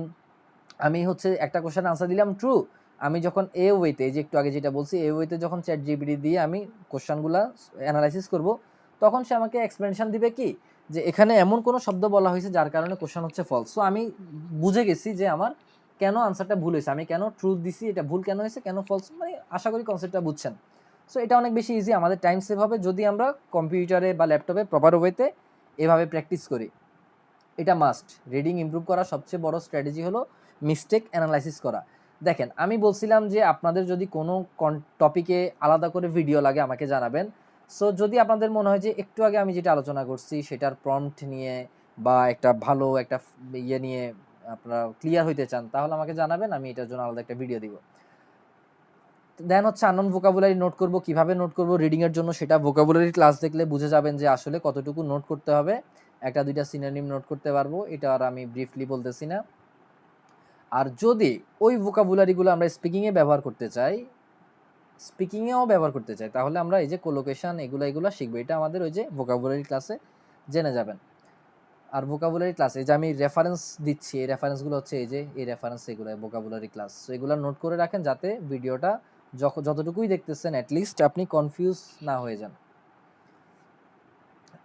আমি হচ্ছে একটা কোশ্চেন আনসার দিলাম ট্রু, আমি যখন এ ওয়েতে, যে একটু আগে যেটা বলছি, এ ওয়েতে যখন চ্যাট জিপিটি দিয়ে আমি কোশ্চেনগুলা অ্যানালাইসিস করব, তখন সে আমাকে এক্সপ্লেনেশন দিবে কি, যে এখানে এমন কোনো শব্দ বলা হয়েছে যার কারণে কোশ্চেন হচ্ছে ফলস। সো আমি বুঝে গেছি যে আমার কেন আনসারটা ভুল হয়েছে, আমি কেন ট্রু দিছি, এটা ভুল কেন হয়েছে, কেন ফলস, মানে আশা করি কনসেপ্টটা বুঝছেন। সো এটা অনেক বেশি ইজি, আমাদের টাইম সেভ হবে যদি আমরা কম্পিউটারে বা ল্যাপটপে প্রপার ওয়েতে এভাবে প্র্যাকটিস করি। এটা মাস্ট। রিডিং ইমপ্রুভ করার সবচেয়ে বড় স্ট্র্যাটেজি হলো মিস্টেক অ্যানালাইসিস করা। দেখেন আমি বলছিলাম যে আপনাদের যদি কোনো টপিকে আলাদা করে ভিডিও লাগে আমাকে জানাবেন। সো যদি আপনাদের মনে হয় যে একটু আগে আমি যেটা আলোচনা করছি সেটার প্রম্পট নিয়ে বা একটা ভালো একটা ইয়ে নিয়ে আপনারা ক্লিয়ার হইতে চান, তাহলে আমাকে জানাবেন, আমি এটার জন্য আলাদা একটা ভিডিও দিব। দেন হচ্ছে আননোন ভোকাবুলারি নোট করব, কিভাবে নোট করব রিডিং এর জন্য, সেটা ভোকাবুলারি ক্লাস দেখলে বুঝে যাবেন যে আসলে কতটুকু নোট করতে হবে। একটা দুইটা সিনোনিম নোট করতে পারবো, এটা আর আমি ব্রিফলি বলতেছি না। আর যদি ওই ভোকাবুলারিগুলো আমরা স্পিকিংয়ে ব্যবহার করতে চাই, স্পিকিংয়েও ব্যবহার করতে চাই, তাহলে আমরা এই যে কোলোকেশন এগুলো শিখবো, এটা আমাদের ওই যে ভোকাবুলারি ক্লাসে জেনে যাবেন। আর ভোকাবুলারি ক্লাস, এই যে আমি রেফারেন্স দিচ্ছি, এই রেফারেন্সগুলো হচ্ছে এই যে এই রেফারেন্স, এগুলো ভোকাবুলারি ক্লাস। সো এগুলো নোট করে রাখেন যাতে ভিডিওটা যতটুকুই দেখতেছেন অ্যাটলিস্ট আপনি কনফিউজ না হয়ে যান।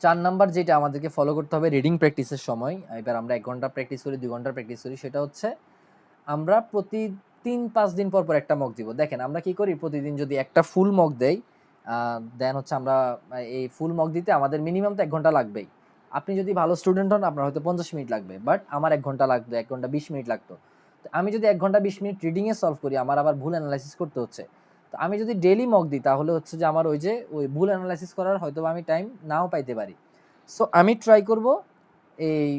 4 নাম্বার যেটা আমাদেরকে ফলো করতে হবে রিডিং প্র্যাকটিসের সময়, এবার আমরা 1 ঘন্টা প্র্যাকটিস করি, 2 ঘন্টা প্র্যাকটিস করি, সেটা হচ্ছে আমরা প্রতি 3-5 দিন পর পর একটা মক দিব। দেখেন আমরা কি করি, প্রতিদিন যদি একটা ফুল মক দেই, দেন হচ্ছে আমরা এই ফুল মক দিতে আমাদের মিনিমাম তো 1 ঘন্টা লাগবেই। আপনি যদি ভালো স্টুডেন্ট হন আপনার হয়তো 50 মিনিট লাগবে, বাট আমার 1 ঘন্টা লাগতো, 1 ঘন্টা 20 মিনিট লাগতো। তো আমি যদি 1 ঘন্টা 20 মিনিট রিডিংয়ে সলভ করি, আমার আবার ভুল অ্যানালাইসিস করতে হচ্ছে। তো আমি যদি ডেইলি মক দিই তাহলে হচ্ছে যে আমার ওই ভুল অ্যানালাইসিস করার হয়তো আমি টাইম নাও পাইতে পারি। সো আমি ট্রাই করব এই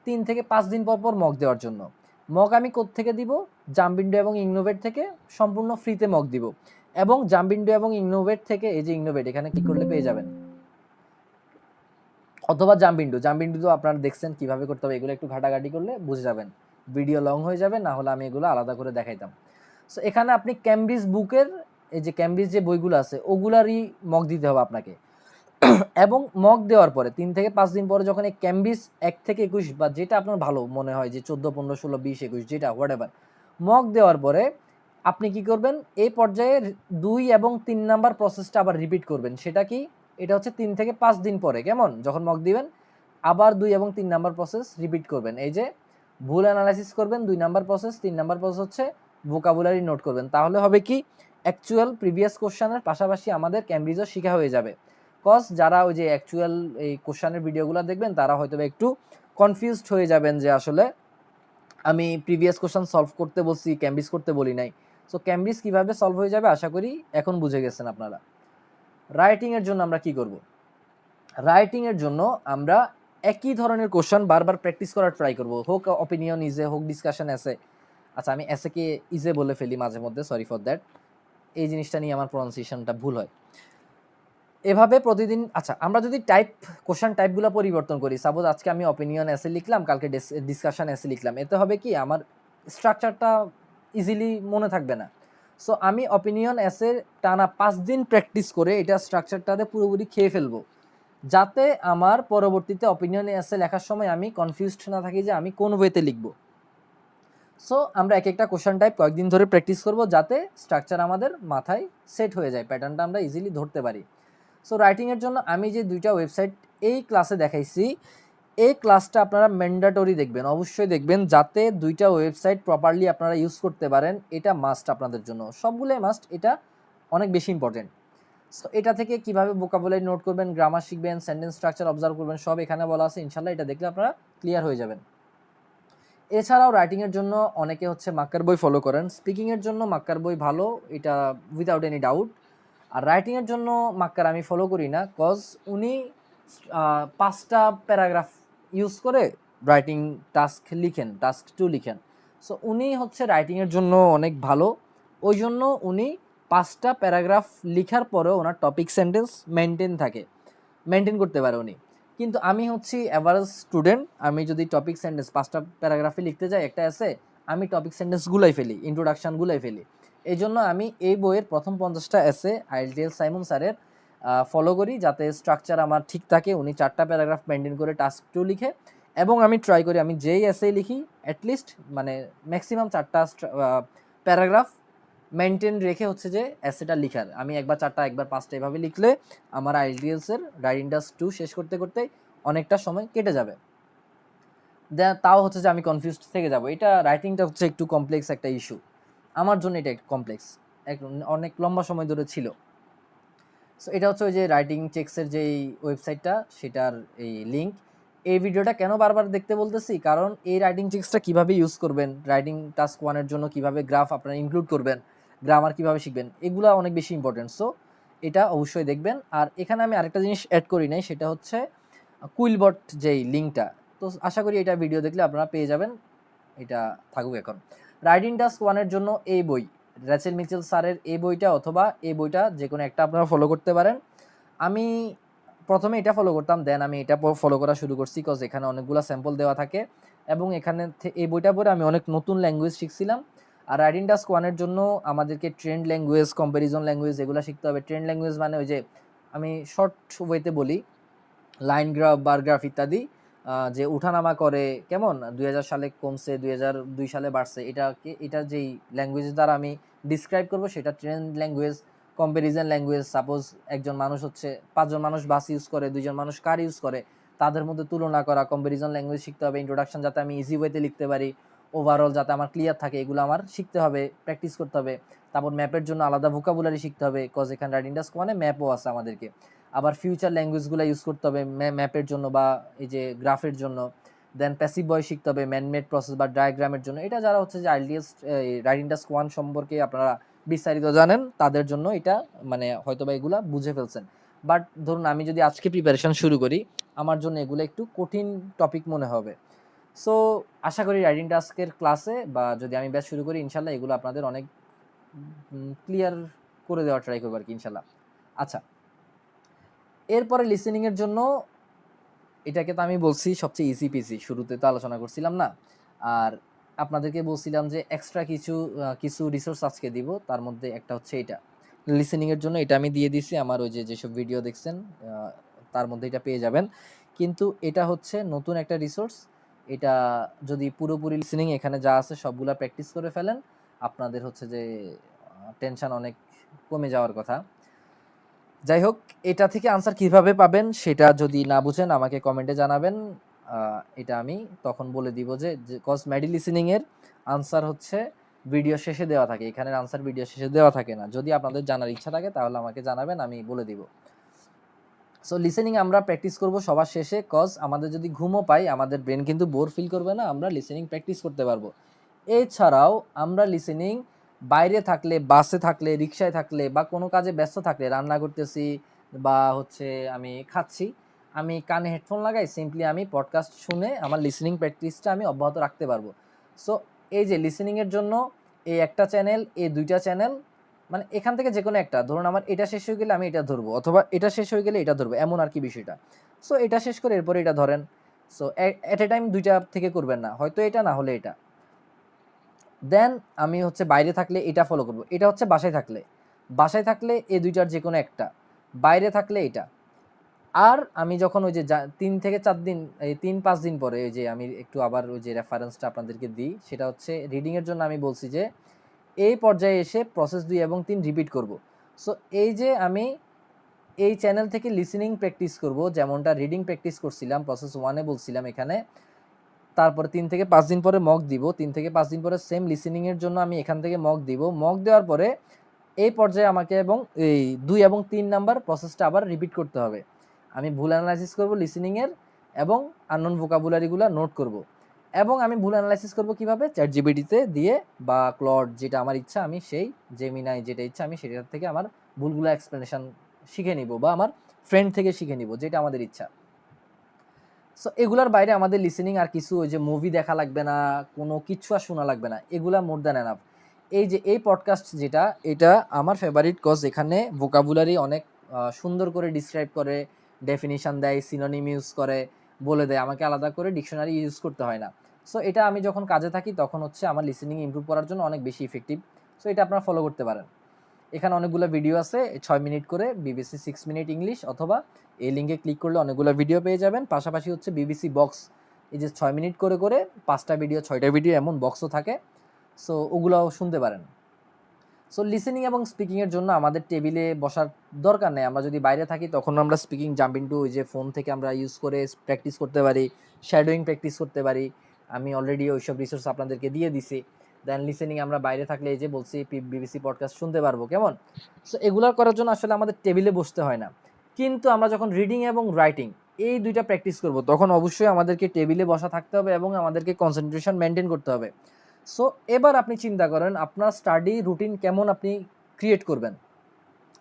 3 থেকে 5 দিন পর মক দেওয়ার জন্য। মক আমি কোত্থেকে দিব? জাম্পিন্ডো এবং ইগনোভেট থেকে সম্পূর্ণ ফ্রিতে মক দিব। এবং জাম্পিন্ডো এবং ইগনোভেট থেকে, এই যে ইগনোভেট, এখানে ক্লিক করলে পেয়ে যাবেন, অথবা জাম্পিন্ডো তো আপনারা দেখছেন কিভাবে করতে হবে, এগুলো একটু ঘাটাঘাটি করলে বুঝে যাবেন। ভিডিও লং হয়ে যাবে, না হলে আমি এগুলো আলাদা করে দেখাইতাম। সো এখানে আপনি ক্যামব্রিজ বুকের, এই যে ক্যামব্রিজ যে বইগুলো আছে ওগুলারই মক দিতে হবে আপনাকে। এবং মক দেওয়ার পরে 3 থেকে 5 দিন পরে যখন এই ক্যামব্রিজ 1 থেকে 21 বা যেটা আপনার ভালো মনে হয়, যে 14, 15, 16, 20, 21 যেটা হোয়াটএভার, মক দেওয়ার পরে আপনি কি করবেন? এই পর্যায়ে 2 এবং 3 নাম্বার প্রসেসটা আবার রিপিট করবেন। সেটা কি? এটা হচ্ছে 3 থেকে 5 দিন পরে, কেমন? যখন মক দিবেন আবার 2 এবং 3 নাম্বার প্রসেস রিপিট করবেন। এই যে ভুল অ্যানালাইসিস করবেন 2 নাম্বার প্রসেস, 3 নাম্বার প্রসেস হচ্ছে ভোকাবুলারি নোট করবেন। তাহলে হবে কি? অ্যাকচুয়াল প্রিভিয়াস কোশ্চেনের পাশাপাশি আমাদের ক্যামব্রিজও শিখা হয়ে যাবে। কজ যারা ওই যে অ্যাকচুয়াল এই কোশ্চেনের ভিডিওগুলো দেখবেন তারা হয়তো একটু কনফিউজড হয়ে যাবেন যে আসলে আমি প্রিভিয়াস কোশ্চেন সলভ করতে বলছি, ক্যামব্রিজ করতে বলি নাই। সো ক্যামব্রিজ কিভাবে সলভ হয়ে যাবে আশা করি এখন বুঝে গেছেন আপনারা। রাইটিং এর জন্য আমরা কি করব? রাইটিং এর জন্য আমরা একই ধরনের কোশ্চেন বারবার প্র্যাকটিস করার ট্রাই করব, হোক অপিনিয়ন ইজে, হোক ডিসকাশন এসে। আচ্ছা, আমি এসেকে ইজে বলে ফেলি মাঝে মধ্যে, সরি ফর দ্যাট। এই জিনিসটা নিয়ে আমার প্রনাউন্সিয়েশনটা ভুল হয়। এভাবে প্রতিদিন, আচ্ছা আমরা যদি কোশ্চেন টাইপগুলো পরিবর্তন করি, সাপোজ আজকে আমি অপিনিয়ন এসে লিখলাম, কালকে ডিসকাশন এসে লিখলাম, এতে হবে কি আমার স্ট্রাকচারটা ইজিলি মনে থাকবে না। সো আমি অপিনিয়ন এসে টানা 5 দিন প্র্যাকটিস করে এটা স্ট্রাকচারটাতে পুরোপুরি খেয়ে ফেলবো, যাতে আমার পরবর্তীতে অপিনিয়ন এসে লেখার সময় আমি কনফিউজড না থাকি যে আমি কোন ওয়েতে লিখবো। সো আমরা এক একটা কোশ্চেন টাইপ কয়েকদিন ধরে প্র্যাকটিস করব, যাতে স্ট্রাকচার আমাদের মাথায় সেট হয়ে যায়, প্যাটার্নটা আমরা ইজিলি ধরতে পারি। সো রাইটিংয়ের জন্য আমি যে 2টা ওয়েবসাইট এই ক্লাসে দেখাইছি, এই ক্লাসটা আপনারা ম্যান্ডেটরি দেখবেন, অবশ্যই দেখবেন, যাতে 2টা ওয়েবসাইট প্রপারলি আপনারা ইউজ করতে পারেন। এটা মাস্ট আপনাদের জন্য, সবগুলোই মাস্ট, এটা অনেক বেশি ইম্পর্টেন্ট। সো এটা থেকে কিভাবে ভোকাবুলারি নোট করবেন, গ্রামার শিখবেন, সেন্টেন্স স্ট্রাকচার অবজার্ভ করবেন, সব এখানে বলা আছে। ইনশাল্লাহ এটা দেখলে আপনারা ক্লিয়ার হয়ে যাবেন। এছাড়াও রাইটিংয়ের জন্য অনেকে হচ্ছে মাক্কার বই ফলো করেন। স্পিকিংয়ের জন্য মাক্কার বই ভালো, এটা উইদাউট এনি ডাউট। আর রাইটিংয়ের জন্য মাক্কার আমি ফলো করি না, কজ উনি 5টা প্যারাগ্রাফ ইউজ করে রাইটিং টাস্ক 2 লিখেন। সো উনি হচ্ছে রাইটিংয়ের জন্য অনেক ভালো, ওই জন্য উনি 5টা প্যারাগ্রাফ লিখার পরেও ওনার টপিক সেন্টেন্স মেনটেন করতে পারে উনি। কিন্তু আমি হচ্ছি অ্যাভারেজ স্টুডেন্ট, আমি যদি টপিক সেন্টেন্স 5টা প্যারাগ্রাফে লিখতে যাই একটা এসে, আমি টপিক সেন্টেন্সগুলাই ফেলি, ইন্ট্রোডাকশানগুলাই ফেলি। এই জন্য আমি এই বইয়ের প্রথম 50টা এসে আইএলটিএস সাইমন স্যারের ফলো করি, যাতে স্ট্রাকচার আমার ঠিক থাকে। উনি 4টা প্যারাগ্রাফ মেনটেন করে টাস্ক 2 লিখে, এবং আমি ট্রাই করি আমি যেই এসে লিখি অ্যাটলিস্ট মানে ম্যাক্সিমাম 4টা প্যারাগ্রাফ মেনটেন রেখে হচ্ছে যে এসেটা লিখার। আমি একবার 4টা একবার 5টা এভাবে লিখলে আমার আইএলটিএসের রাইটিং টাস্ক 2 শেষ করতে করতে অনেকটা সময় কেটে যাবে। তাও হচ্ছে যে আমি কনফিউজড থেকে যাব। এটা রাইটিংটা হচ্ছে একটু কমপ্লেক্স একটা ইস্যু, আমার জন্য এটা একটু কমপ্লেক্স, অনেক লম্বা সময় ধরে ছিল। সো এটা হচ্ছে ওই যে রাইটিং চেক্সের যেই ওয়েবসাইটটা, সেটার এই লিঙ্ক। এই ভিডিওটা কেন বারবার দেখতে বলতেছি, কারণ এই রাইটিং চেক্সটা কীভাবে ইউজ করবেন, রাইটিং টাস্ক 1-এর জন্য কীভাবে গ্রাফ আপনারা ইনক্লুড করবেন, গ্রামার কীভাবে শিখবেন, এগুলো অনেক বেশি ইম্পর্টেন্ট। সো এটা অবশ্যই দেখবেন। আর এখানে আমি আরেকটা জিনিস অ্যাড করি নাই, সেটা হচ্ছে কুইলবট যেই লিঙ্কটা। তো আশা করি এটা ভিডিও দেখলে আপনারা পেয়ে যাবেন, এটা থাকুক এখন। রাইটিং টাস্ক 1-এর জন্য এই বই, রেচেল মিচেল স্যারের এই বইটা অথবা এই বইটা যে কোনো একটা আপনারা ফলো করতে পারেন। আমি প্রথমে এটা ফলো করতাম, দেন আমি এটা ফলো করা শুরু করছি, কজ এখানে অনেকগুলো স্যাম্পল দেওয়া থাকে, এবং এখানে এই বইটা পড়ে আমি অনেক নতুন ল্যাঙ্গুয়েজ শিখছিলাম। আর রাইটিং টাস্ক 1-এর জন্য আমাদেরকে ট্রেন্ড ল্যাঙ্গুয়েজ, কম্প্যারিজন ল্যাঙ্গুয়েজ এগুলো শিখতে হবে। ট্রেন্ড ল্যাঙ্গুয়েজ মানে ওই যে আমি শর্ট ওয়েতে বলি, লাইন গ্রাফ, বার গ্রাফ ইত্যাদি, যে উঠানামা করে, কেমন 2000 সালে কমছে, 2002 সালে বাড়ছে, এটা যেই ল্যাঙ্গুয়েজ দ্বারা আমি ডিসক্রাইব করবো সেটা trend language. Comparison language, suppose একজন মানুষ হচ্ছে 5 জন মানুষ বাস ইউজ করে, 2 জন মানুষ কার ইউজ করে, তাদের মধ্যে তুলনা করা, কম্প্যারিজন ল্যাঙ্গুয়েজ শিখতে হবে। ইন্ট্রোডাকশন যাতে আমি ইজি ওয়েতে লিখতে পারি, ওভারঅল যাতে আমার ক্লিয়ার থাকে, এগুলো আমার শিখতে হবে, প্র্যাকটিস করতে হবে। তারপর ম্যাপের জন্য আলাদা ভোকাবুলারি শিখতে হবে, কজ এখানে রাইটিং টাস্ক 1-এ ম্যাপও আছে আমাদেরকে। আবার ফিউচার ল্যাঙ্গুয়েজগুলো ইউজ করতে হবে ম্যাপের জন্য বা এই যে গ্রাফের জন্য। দেন প্যাসিভ ভয়েস শিখতে হবে ম্যানমেড প্রসেস বা ডায়াগ্রামের জন্য। এটা যারা হচ্ছে যে আইএলটিএস রাইটিং টাস্ক 1 সম্পর্কে আপনারা বিস্তারিত জানেন, তাদের জন্য এটা মানে হয়তোবা এগুলা বুঝে ফেলছেন। বাট ধরুন আমি যদি আজকে প্রিপারেশন শুরু করি, আমার জন্য এগুলো একটু কঠিন টপিক মনে হবে। সো আশা করি রাইটিং টাস্কের ক্লাসে বা যদি আমি ব্যাচ শুরু করি ইনশাল্লাহ এগুলো আপনাদের অনেক ক্লিয়ার করে দেওয়ার ট্রাই করবো আর কি ইনশাল্লাহ। আচ্ছা, এরপরে লিসেনিংয়ের জন্য এটাকে তো আমি বলছি সবচেয়ে ইজি পিসি, শুরুতে তো আলোচনা করছিলাম না। আর আপনাদেরকে বলছিলাম যে এক্সট্রা কিছু রিসোর্স আজকে দিব, তার মধ্যে একটা হচ্ছে এটা লিসেনিংয়ের জন্য। এটা আমি দিয়ে দিছি আমার ওই যেসব ভিডিও দেখছেন তার মধ্যে এটা পেয়ে যাবেন। কিন্তু এটা হচ্ছে নতুন একটা রিসোর্স। এটা যদি পুরোপুরি লিসেনিং এখানে যা আছে সবগুলা প্র্যাকটিস করে ফেলেন, আপনাদের হচ্ছে যে টেনশন অনেক কমে যাওয়ার কথা। যাই হোক, এটা থেকে আনসার কিভাবে পাবেন সেটা যদি না বুঝেন আমাকে কমেন্টে জানাবেন। এটা আমি তখন বলে দিব যে কজ মেডি লিসেনিং এর আনসার হচ্ছে ভিডিও শেষে দেওয়া থাকে, এখানের আনসার ভিডিও শেষে দেওয়া থাকে না। যদি আপনাদের জানার ইচ্ছা থাকে তাহলে আমাকে জানাবেন, আমি বলে দিব। সো লিসেনিং আমরা প্র্যাকটিস করব সবার শেষে, কজ আমাদের যদি ঘুমও পাই আমাদের ব্রেন কিন্তু বোর ফিল করবে না, আমরা লিসেনিং প্র্যাকটিস করতে পারবো। এছাড়াও আমরা লিসেনিং বাইরে থাকলে, বাসে থাকলে, রিক্সায় থাকলে বা কোনো কাজে ব্যস্ত থাকলে, রান্না করতেছি বা হচ্ছে আমি খাচ্ছি, আমি কানে হেডফোন লাগাই, সিম্পলি আমি পডকাস্ট শুনে আমার লিসেনিং প্র্যাকটিসটা আমি অব্যাহত রাখতে পারবো। সো এই যে লিসেনিংয়ের জন্য এই একটা চ্যানেল, এই দুইটা চ্যানেল, মানে এখান থেকে যে কোনো একটা, ধরুন আমার এটা শেষ হয়ে গেলে আমি এটা ধরবো, অথবা এটা শেষ হয়ে গেলে এটা ধরবো, এমন আর কি বিষয়টা। সো এটা শেষ করে এরপরে এটা ধরেন। সো এট এ টাইম দুইটা থেকে করবেন না, হয়তো এটা না হলে এটা। দেন আমি হচ্ছে বাইরে থাকলে এটা ফলো করব, এটা হচ্ছে বাসায় থাকলে এই দুইটার যে কোনো একটা, বাইরে থাকলে এটা। আর আমি যখন ওই যে 3 থেকে 4 দিন, এই 3-5 দিন পরে ওই যে আমি একটু আবার ওই যে রেফারেন্সটা আপনাদেরকে দিই, সেটা হচ্ছে রিডিংয়ের জন্য আমি বলছি যে এই পর্যায়ে এসে প্রসেস 2 এবং 3 রিপিট করব। সো এই যে আমি এই চ্যানেল থেকে লিসেনিং প্র্যাকটিস করব, যেমনটা রিডিং প্র্যাকটিস করছিলাম প্রসেস 1-এ বলছিলাম এখানে, তারপরে 3 থেকে 5 দিন পরে মক দিব, 3 থেকে 5 দিন পরে সেম লিসেনিংয়ের জন্য আমি এখান থেকে মক দিব। মক দেওয়ার পরে এই পর্যায়ে আমাকে এবং এই 2 এবং 3 নাম্বার প্রসেসটা আবার রিপিট করতে হবে। আমি ভুল অ্যানালাইসিস করব লিসেনিংয়ের এবং আননোন ভোকাবুলারিগুলো নোট করব। এবং আমি ভুল অ্যানালাইসিস করব কিভাবে, চ্যাট জিপিটিতে দিয়ে বা ক্লড, যেটা আমার ইচ্ছা আমি সেই, জেমিনাই যেটা ইচ্ছা আমি সেটার থেকে আমার ভুলগুলো এক্সপ্লেনেশন শিখে নিব, বা আমার ফ্রেন্ড থেকে শিখে নিব, যেটা আমাদের ইচ্ছা। সো এগুলার বাইরে আমাদের লিসেনিং আর কিছু ওই যে মুভি দেখা লাগবে না, কোনো কিছু আর শোনা লাগবে না, এগুলা মোর দ্যান এনাফ। এই যে এই পডকাস্ট যেটা, এটা আমার ফেভারিট, কজ এখানে ভোকাবুলারি অনেক সুন্দর করে ডিসক্রাইব করে, ডেফিনিশন দেয়, সিনোনিম ইউজ করে, বলে দেয়, আমাকে আলাদা করে ডিকশনারি ইউজ করতে হয় না। সো এটা আমি যখন কাজে থাকি তখন হচ্ছে আমার লিসেনিং ইমপ্রুভ করার জন্য অনেক বেশি ইফেক্টিভ। সো এটা আপনারা ফলো করতে পারেন। এখানে অনেকগুলো ভিডিও আছে 6 মিনিট করে, বিবিসি 6 মিনিট ইংলিশ, অথবা এই লিঙ্কে ক্লিক করলে অনেকগুলো ভিডিও পেয়ে যাবেন। পাশাপাশি হচ্ছে বিবিসি বক্স, এই যে 6 মিনিট করে করে 5টা ভিডিও 6টা ভিডিও এমন বক্সও থাকে। সো ওগুলোও শুনতে পারেন। সো লিসেনিং এবং স্পিকিংয়ের জন্য আমাদের টেবিলে বসার দরকার নেই। আমরা যদি বাইরে থাকি তখন আমরা স্পিকিং জাম্প ইনটু ওই যে ফোন থেকে আমরা ইউজ করে প্র্যাকটিস করতে পারি, শ্যাডোয়িং প্র্যাকটিস করতে পারি। আমি অলরেডি ওইসব রিসোর্স আপনাদেরকে দিয়ে দিছি। দেন লিসেনিং আমরা বাইরে থাকলে এই যে বলছি বিবিসি পডকাস্ট শুনতে পারবো, কেমন? সো এগুলো করার জন্য আসলে আমাদের টেবিলে বসতে হয় না। কিন্তু আমরা যখন রিডিং এবং রাইটিং এই দুইটা প্র্যাকটিস করব, তখন অবশ্যই আমাদেরকে টেবিলে বসা থাকতে হবে এবং আমাদেরকে কনসেন্ট্রেশন মেনটেন করতে হবে। সো এবার আপনি চিন্তা করেন আপনার স্টাডি রুটিন কেমন আপনি ক্রিয়েট করবেন।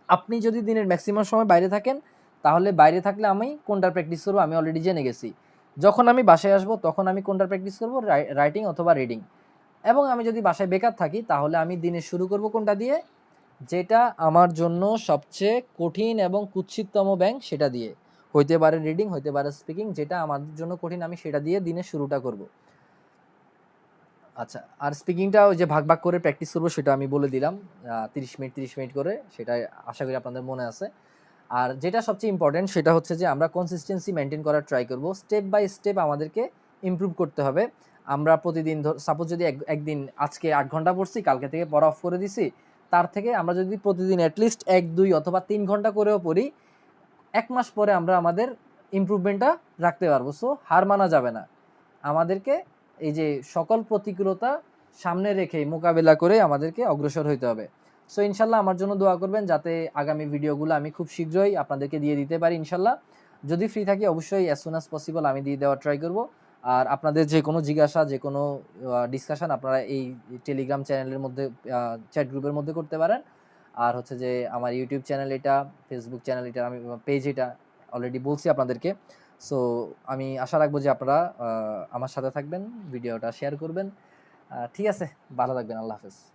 আপনি যদি দিনের ম্যাক্সিমাম সময় বাইরে থাকেন, তাহলে বাইরে থাকলে আমি কোনটার প্র্যাকটিস করবো আমি অলরেডি জেনে গেছি। যখন আমি বাসায় আসবো তখন আমি কোনটার প্র্যাকটিস করবো, রাইটিং অথবা রিডিং। এবং আমি যদি বাসায় বেকার থাকি তাহলে আমি দিনে শুরু করব কোনটা দিয়ে, যেটা আমার জন্য সবচেয়ে কঠিন এবং কুৎসিততম ব্যাংক সেটা দিয়ে, হইতে পারে রিডিং, হইতে পারে স্পিকিং, যেটা আমার জন্য কঠিন আমি সেটা দিয়ে দিনের শুরুটা করব। আচ্ছা, আর স্পিকিংটা ওই যে ভাগ ভাগ করে প্র্যাকটিস করবো সেটা আমি বলে দিলাম, 30 মিনিট করে, সেটা আশা করি আপনাদের মনে আছে। আর যেটা সবচেয়ে ইম্পর্টেন্ট সেটা হচ্ছে যে আমরা কনসিস্টেন্সি মেনটেন করার ট্রাই করব, স্টেপ বাই স্টেপ আমাদেরকে ইমপ্রুভ করতে হবে। আমরা প্রতিদিন সাপোজ যদি একদিন আজকে 8 ঘন্টা পড়ছি, কালকে থেকে পড়া অফ করে দিছি, তার থেকে আমরা যদি প্রতিদিন অ্যাটলিস্ট 1, 2 অথবা 3 ঘন্টা করেও পড়ি, 1 মাস পরে আমরা আমাদের ইমপ্রুভমেন্টটা রাখতে পারবো। সো হার মানা যাবে না, আমাদেরকে এই যে সকল প্রতিকূলতা সামনে রেখে মোকাবেলা করে আমাদেরকে অগ্রসর হইতে হবে। সো ইনশাল্লাহ আমার জন্য দোয়া করবেন যাতে আগামী ভিডিওগুলো আমি খুব শীঘ্রই আপনাদেরকে দিয়ে দিতে পারি ইনশাল্লাহ। যদি ফ্রি থাকি অবশ্যই অ্যাজ সুন অ্যাজ পসিবল আমি দিয়ে দেওয়ার ট্রাই করব। আর আপনাদের যে কোনো জিজ্ঞাসা, যে কোনো ডিসকাশন আপনারা এই টেলিগ্রাম চ্যানেলের মধ্যে, চ্যাট গ্রুপের মধ্যে করতে পারেন। আর হচ্ছে যে আমার ইউটিউব চ্যানেল এটা, ফেসবুক চ্যানেল এটা, আমি পেজ এটা অলরেডি বলছি আপনাদেরকে। সো আমি আশা রাখবো যে আপনারা আমার সাথে থাকবেন, ভিডিওটা শেয়ার করবেন। ঠিক আছে, ভালো থাকবেন। আল্লাহ হাফেজ।